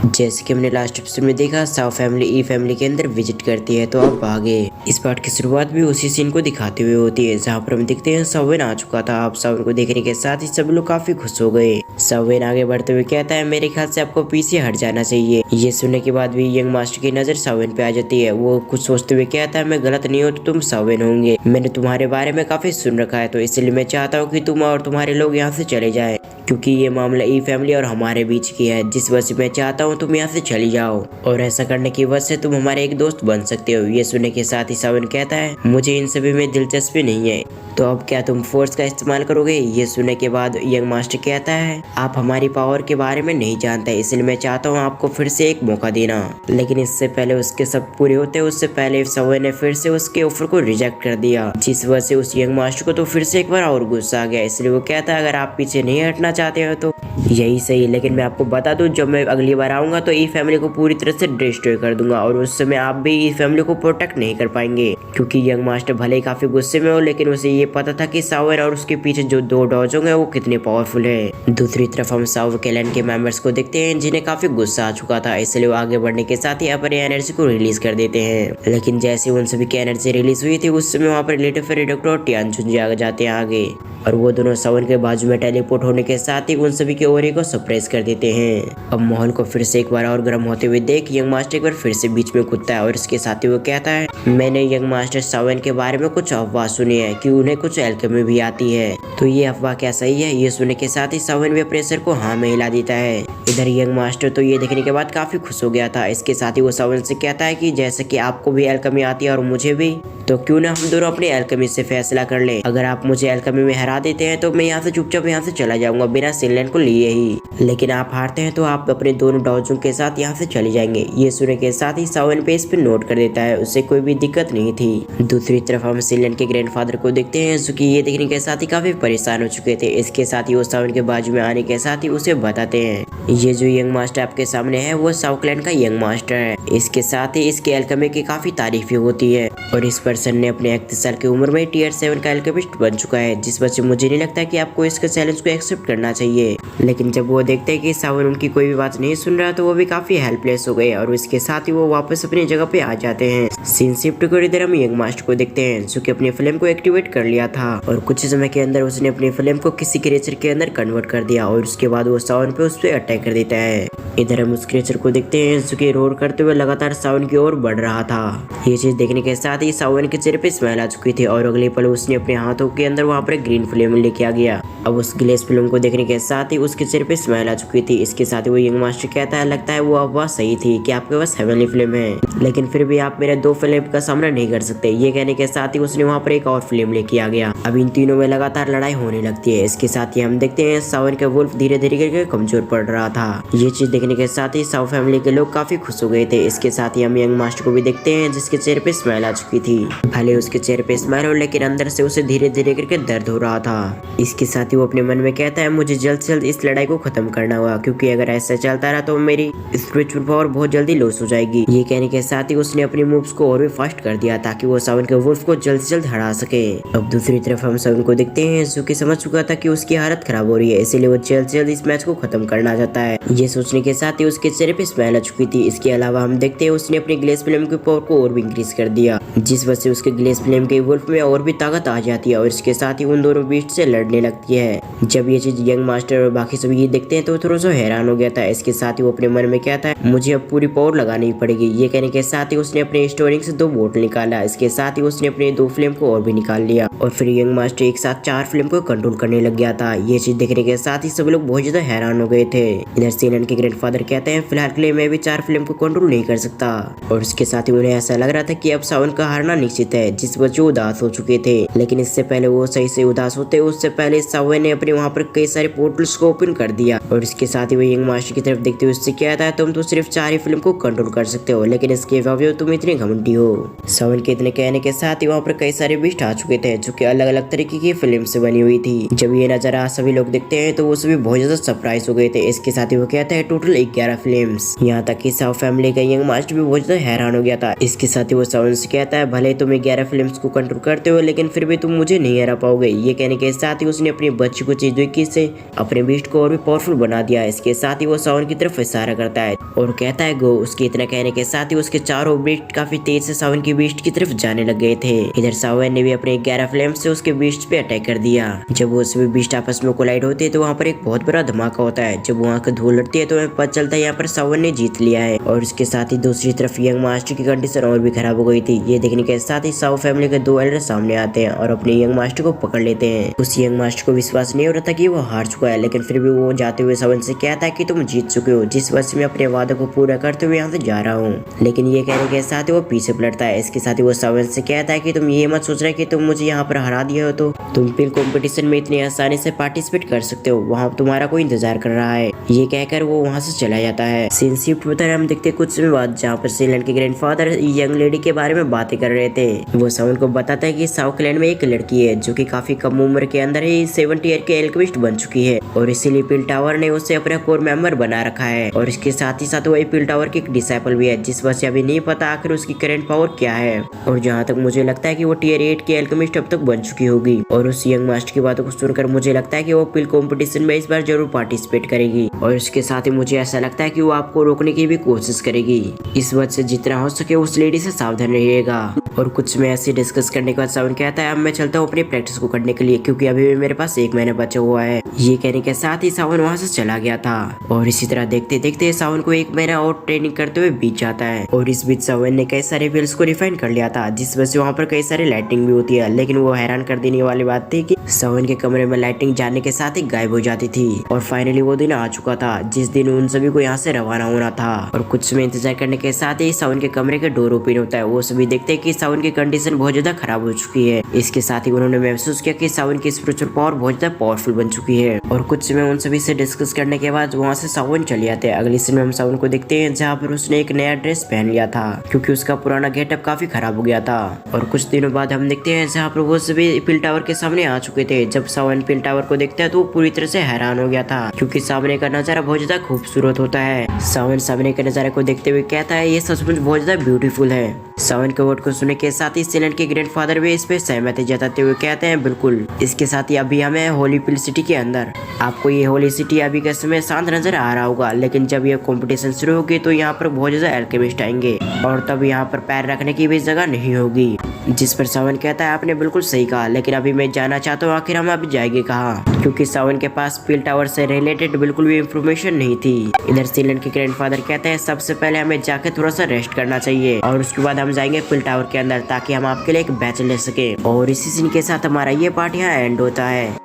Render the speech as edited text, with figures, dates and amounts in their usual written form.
जैसे कि हमने लास्ट एपिसोड में देखा, साव फैमिली ई फैमिली के अंदर विजिट करती है। तो अब आगे इस पार्ट की शुरुआत भी उसी सीन को दिखाते हुए होती है, जहाँ पर हम देखते हैं सावन आ चुका था। अब सावन को देखने के साथ ही सब लोग काफी खुश हो गए। सावन आगे बढ़ते हुए कहता है, मेरे ख्याल से आपको पीछे हट जाना चाहिए। ये सुनने के बाद भी यंग मास्टर की नजर सावन पे आ जाती है। वो कुछ सोचते हुए कहता है, मैं गलत नहीं हूँ तो तुम सावन होंगे। मैंने तुम्हारे बारे में काफी सुन रखा है, तो इसलिए मैं चाहता हूँ कि तुम और तुम्हारे लोग यहाँ से चले जाएं, क्योंकि ये मामला ई फैमिली और हमारे बीच की है। जिस वजह से मैं चाहता हूँ तुम यहाँ से चली जाओ, और ऐसा करने की वजह से तुम हमारे एक दोस्त बन सकते हो। ये सुनने के साथ ही सावन कहता है, मुझे इन सभी में दिलचस्पी नहीं है, तो अब क्या तुम फोर्स का इस्तेमाल करोगे? ये सुनने के बाद यंग मास्टर कहता है, आप हमारी पावर के बारे में नहीं जानते, इसलिए मैं चाहता हूँ आपको फिर से एक मौका देना। लेकिन इससे पहले उसके सब पूरे होते उससे पहले सावन ने फिर से उसके ऑफर को रिजेक्ट कर दिया, जिस वजह से उस यंग मास्टर को तो फिर से एक बार और गुस्सा आ गया। इसलिए वो कहता है, अगर आप पीछे नहीं हटना चाहते हो तो यही सही, लेकिन मैं आपको बता दूं, जब मैं अगली बार आऊंगा तो ई फैमिली को पूरी तरह से डिस्ट्रॉय कर दूंगा, और उस समय आप भी ई फैमिली को प्रोटेक्ट नहीं कर पाएंगे। क्योंकि यंग मास्टर भले ही काफी गुस्से में हो, लेकिन उसे ये पता था कि सावर और उसके पीछे जो दो डॉज होंगे वो कितने पावरफुल है। दूसरी तरफ हम सावर क्लैन के मेंबर्स को देखते हैं, जिन्हें काफी गुस्सा आ चुका था, इसलिए वो आगे बढ़ने के साथ ही अपनी एनर्जी को रिलीज कर देते हैं। लेकिन जैसे उन सभी की एनर्जी रिलीज हुई थी, उस समय वहाँ पर लिटिल फेरी डॉक्टर और टियानचुन आ जाते हैं आगे, और वो दोनों सावन के बाजू में टेलीपोर्ट होने के साथ ही उन सभी के ओरे को सप्रेस कर देते हैं। अब माहौल को फिर से एक बार और गर्म होते हुए देख यंग मास्टर एक बार फिर से बीच में कूदता है, और इसके साथ ही वो कहता है, मैंने यंग मास्टर सावन के बारे में कुछ अफवाह सुनी है कि उन्हें कुछ एल्केमी भी आती है, तो ये अफवाह क्या सही है? ये सुनने के साथ ही सावन भी अपने सर को हाँ में हिला देता है। इधर यंग मास्टर तो ये देखने के बाद काफी खुश हो गया था। इसके साथ ही वो सावन से कहता है कि जैसे कि आपको भी एल्केमी आती है और मुझे भी, तो क्यों ना हम दोनों अपनी एल्केमी से फैसला कर लें। अगर आप मुझे एल्केमी में हरा देते हैं तो मैं यहाँ से चुपचाप यहाँ से चला जाऊंगा बिना सिनलैंड को लिए ही, लेकिन आप हारते हैं तो आप अपने दोनों डॉजों के साथ यहाँ से चले जाएंगे। ये सुनने के साथ ही सावन पे इस पे नोट कर देता है, उससे कोई भी दिक्कत नहीं थी। दूसरी तरफ हम सिनलैंड के ग्रैंडफादर को देखते हैं, जो कि ये देखने के साथ ही काफी परेशान हो चुके थे। इसके साथ ही वो सावन के बाजू में आने के साथ ही उसे बताते हैं, ये जो यंग मास्टर आपके सामने है वो साउथलैंड का यंग मास्टर है। इसके साथ ही इसके एल्केमी की काफी तारीफें होती है, और इस पर्सन ने अपने 31 साल की उम्र में टियर 7 का एल्केमिस्ट बन चुका है, जिस वजह से मुझे नहीं लगता कि आपको इसके चैलेंज को एक्सेप्ट करना चाहिए। लेकिन जब वो देखते हैं कि सावन उनकी कोई भी बात नहीं सुन रहा, तो वो भी काफी हेल्पलेस हो गए, और इसके साथ ही वो वापस अपनी जगह पे आ जाते हैं। सीन शिफ्ट कर इधर हम यंग मास्टर को देखते हैं, जो कि अपनी फ्लेम को एक्टिवेट कर लिया था, और कुछ समय के अंदर उसने अपनी फ्लेम को किसी क्रिएचर के अंदर कन्वर्ट कर दिया, और उसके बाद वो सावन पे उस पर अटैक कर देता है। इधर हम उस क्रिएचर को देखते हैं, जो कि रोर करते हुए लगातार सावन की ओर बढ़ रहा था। ये चीज देखने के साथ ही सावन के चेहरे पे स्माइल आ चुकी थी, और अगले पल उसने अपने हाथों के अंदर वहाँ पर ग्रीन फ्लेम लेके आ गया। अब उस ग्लेस फ्लेम को देखने के साथ ही उसके चेहरे पे स्माइल आ चुकी थी। इसके साथ ही वो यंग मास्टर कहता है, लगता है वो अफवाह सही थी कि आपके पास हेवनली फ्लेम है, लेकिन फिर भी आप मेरे 2 फ्लेम का सामना नहीं कर सकते। ये कहने के साथ ही उसने वहाँ पर एक और फ्लेम लेके आ गया। अब इन तीनों में लगातार लड़ाई होने लगती है। इसके साथ ही हम देखते हैं सावन का वुल्फ धीरे धीरे करके कमजोर पड़ रहा था। ये चीज देखने के साथ ही साव फैमिली के लोग काफी खुश हो गए थे। इसके साथ ही हम यंग मास्टर को भी देखते हैं, जिसके चेहरे पे स्माइल आ चुकी थी। भले उसके चेहरे पे स्माइल हो, लेकिन अंदर से उसे धीरे धीरे करके दर्द हो रहा था। इसके साथ ही वो अपने मन में कहता है, मुझे जल्द से जल्द इस लड़ाई को खत्म करना होगा, क्योंकि अगर ऐसा चलता रहा तो मेरी स्पिरिचुअल पावर बहुत जल्दी लॉस हो जाएगी। ये कहने के साथ ही उसने अपनी मूव्स को और भी फास्ट कर दिया, ताकि वो सावन के वुल्फ को जल्द से जल्द हरा सके। अब दूसरी तरफ हम सावन को देखते हैं, जो कि समझ चुका था कि उसकी हालत खराब हो रही है, इसीलिए वो जल्द से जल्द इस मैच को खत्म करना चाहता है। ये सोचने के साथ ही उसके चेहरे पे स्माइल आ चुकी थी। इसके अलावा हम देखते हैं उसने अपनी ग्लेस फ्लेम की पावर को और भी इंक्रीज कर दिया, जिस वजह से उसके ग्लेस फ्लेम के वुल्फ में और भी ताकत आ जाती है, और इसके साथ ही उन दोनों बीस्ट से लड़ने लगती है। जब ये चीज यंग मास्टर और बाकी सभी ये देखते हैं तो थोड़ा सा हैरान हो गया था। इसके साथ ही वो अपने मन में कहता है, मुझे अब पूरी पावर लगानी पड़ेगी। ये कहने के साथ ही उसने अपने स्टोरिंग से 2 बोट निकाला। इसके साथ ही उसने अपने 2 फ्लेम को और भी निकाल लिया, और फिर यंग मास्टर एक साथ 4 फ्लेम को कंट्रोल करने लग गया था। ये चीज देखने के साथ ही सब लोग बहुत ज्यादा हैरान हो गए थे। इधर सीलन के ग्रैंडफादर कहते हैं, फिलहाल के लिए मैं भी 4 फ्लेम को कंट्रोल नहीं कर सकता, और इसके साथ ही उन्हें ऐसा लग रहा था कि अब सावन का हारना निश्चित है, जिस वजह से उदास हो चुके थे। लेकिन इससे पहले वो सही से उदास होते, उससे पहले सावन ने अपने वहाँ पर कई सारे पोर्टल्स को ओपन कर दिया, और इसके साथ ही वो यंग मास्टर की तरफ देखते हुए उससे कहता है, तुम तो सिर्फ 4 ही फिल्म को कंट्रोल कर सकते हो, लेकिन इसके बावजूद तुम इतने घमंडी हो। सावन के इतने कहने के साथ ही वहाँ पर कई सारे बीस्ट आ चुके थे, जो कि अलग अलग तरीके की फिल्म से बनी हुई थी। जब ये नजारा सभी लोग देखते हैं तो वो सभी बहुत ज्यादा सरप्राइज हो गए थे। इसके साथ ही वो कहता है, टोटल 11 फिल्म्स, यहाँ तक कि साव फैमिली का यंग मास्टर भी बहुत ज्यादा हैरान हो गया था। इसके साथ ही वो सावन से कहता है, भले तुम 11 फिल्म्स को कंट्रोल करते हो, लेकिन फिर भी तुम मुझे नहीं हरा पाओगे। ये कहने के साथ ही उसने अपनी बच्ची को चीजों से अपने बीस्ट को और भी पावरफुल बना दिया। इसके साथ ही वो सावन की तरफ इशारा करता है और कहता है गो। उसके इतना कहने के साथ ही उसके चारों बीस्ट काफी तेज से सावन की बीस्ट की तरफ जाने लग गए थे। इधर सावन ने भी अपने 11 फ्लेम से उसके बीस्ट पे अटैक कर दिया। जब वो सभी बीस्ट आपस में कोलाइड होते हैं तो वहाँ पर एक बहुत बड़ा धमाका होता है। जब वहाँ का धूल उड़ती है तो हमें पता चलता है यहाँ पर सावन ने जीत लिया है। और इसके साथ ही दूसरी तरफ यंग मास्टर की कंडीशन और भी खराब हो गई थी। ये देखने के साथ ही साव फैमिली के 2 एल्डर सामने आते हैं और अपने यंग मास्टर को पकड़ लेते हैं। उस यंग मास्टर को विश्वास नहीं हो रहा था कि वो हार चुका है, लेकिन फिर भी वो जाते हुए सावन से कहता है कि तुम जीत चुके हो, जिस वजह से मैं अपने वादे को पूरा करते हुए यहाँ से जा रहा हूँ। लेकिन ये कहने के साथ ही वो पीछे पलटता है। इसके साथ ही वो सावन से कहता है कि तुम ये मत सोच रहे कि तुम मुझे यहाँ पर हरा दिए हो तो तुम पिल कंपटीशन में इतनी आसानी से पार्टिसिपेट कर सकते हो, वहाँ तुम्हारा कोई इंतजार कर रहा है। ये कहकर वो वहाँ से चला जाता है। सीन शिफ्ट होता है, हम देखते कुछ समय बाद जहाँ पर सीलन के ग्रैंडफादर यंग लेडी के बारे में बातें कर रहे थे। वो सावन को बताता है कि साउ क्लैन में एक लड़की है जो कि काफी कम उम्र के अंदर ही 70 ईयर के एल्केमिस्ट बन चुकी है और इसीलिए पिल टावर ने उसे अपना कोर मेंबर बना रखा है। और इसके साथ ही साथ वो पिल टावर की एक डिसाइपल भी है, जिस वजह से अभी नहीं पता आखिर उसकी करंट पावर क्या है। और जहाँ तक मुझे लगता है कि वो टियर 8 की एल्केमिस्ट अब तक बन चुकी होगी। और उस यंग मास्टर की बातों को सुनकर मुझे लगता है कि वो पिल कंपटीशन में इस बार जरूर पार्टिसिपेट करेगी। और इसके साथ ही मुझे ऐसा लगता है कि वो आपको रोकने की भी कोशिश करेगी। इस वजह से जितना हो सके उस लेडी से सावधान रहिएगा। और कुछ में ऐसे डिस्कस करने के बाद सावन कहता है अब मैं चलता हूँ अपनी प्रैक्टिस को करने के लिए, क्योंकि अभी भी मेरे पास 1 महीना बचा हुआ है। ये कहने के साथ ही सावन वहाँ से चला गया था। और इसी तरह देखते देखते सावन को 1 महीना और ट्रेनिंग करते हुए बीत जाता है। और इस बीच सावन ने कई सारे व्हील्स को रिफाइन कर लिया था, जिस वजह से वहाँ पर कई सारे लाइटिंग भी होती है। लेकिन वो हैरान कर देने वाली बात थी कि सावन के कमरे में लाइटिंग जाने के साथ ही गायब हो जाती थी। और फाइनली वो दिन आ चुका था जिस दिन उन सभी को यहाँ से रवाना होना था। और कुछ समय इंतजार करने के साथ ही सावन के कमरे का डोर ओपन होता है। वो सभी देखते हैं कि सावन की कंडीशन बहुत ज्यादा खराब हो चुकी है। इसके साथ ही उन्होंने महसूस किया कि सावन की स्पिरिचुअल पावर बहुत ज्यादा पावरफुल बन चुकी है। और कुछ समय उन सभी से डिस्कस करने के बाद वहाँ से सावन चले जाते हैं। अगली सीन में हम सावन को देखते हैं जहाँ पर उसने एक नया ड्रेस पहन लिया था, क्योंकि उसका पुराना गेटअप काफी खराब हो गया था। और कुछ दिनों बाद हम देखते हैं जहाँ पर वो सभी पिल टावर के सामने आ चुके थे। जब सावन पिल टावर को देखता है तो वो पूरी तरह से हैरान हो गया था, क्योंकि सामने का नजारा बहुत ज्यादा खूबसूरत होता है। सावन सामने के नजारे को देखते हुए कहता है ये सचमुच बहुत ज्यादा ब्यूटीफुल है। सावन के वर्ड को सुनने के साथ ही सीलन के ग्रैंडफादर भी इस पे सहमति जताते हुए कहते हैं बिल्कुल। इसके साथ ही अभी हमें होली पिल सिटी के अंदर, आपको ये होली सिटी अभी के समय शांत नजर आ रहा होगा, लेकिन जब ये कंपटीशन शुरू होगी तो यहाँ पर बहुत ज्यादा एल्केमिस्ट आएंगे और तब यहाँ पर पैर रखने की भी जगह नहीं होगी। जिस पर सावन कहता है आपने बिल्कुल सही कहा, लेकिन अभी मैं जानना चाहता हूँ आखिर हम अभी जाएंगे कहाँ, क्योंकि सावन के पास पिल टावर से रिलेटेड बिल्कुल भी इंफॉर्मेशन नहीं थी। इधर सीलन के ग्रैंडफादर कहते हैं सबसे पहले हमें जाके थोड़ा सा रेस्ट करना चाहिए और उसके बाद हम जाएंगे पिल टावर के अंदर, ताकि हम आपके लिए एक बैच ले सके। और इसी सीन के साथ हमारा ये पार्ट यहाँ एंड होता है।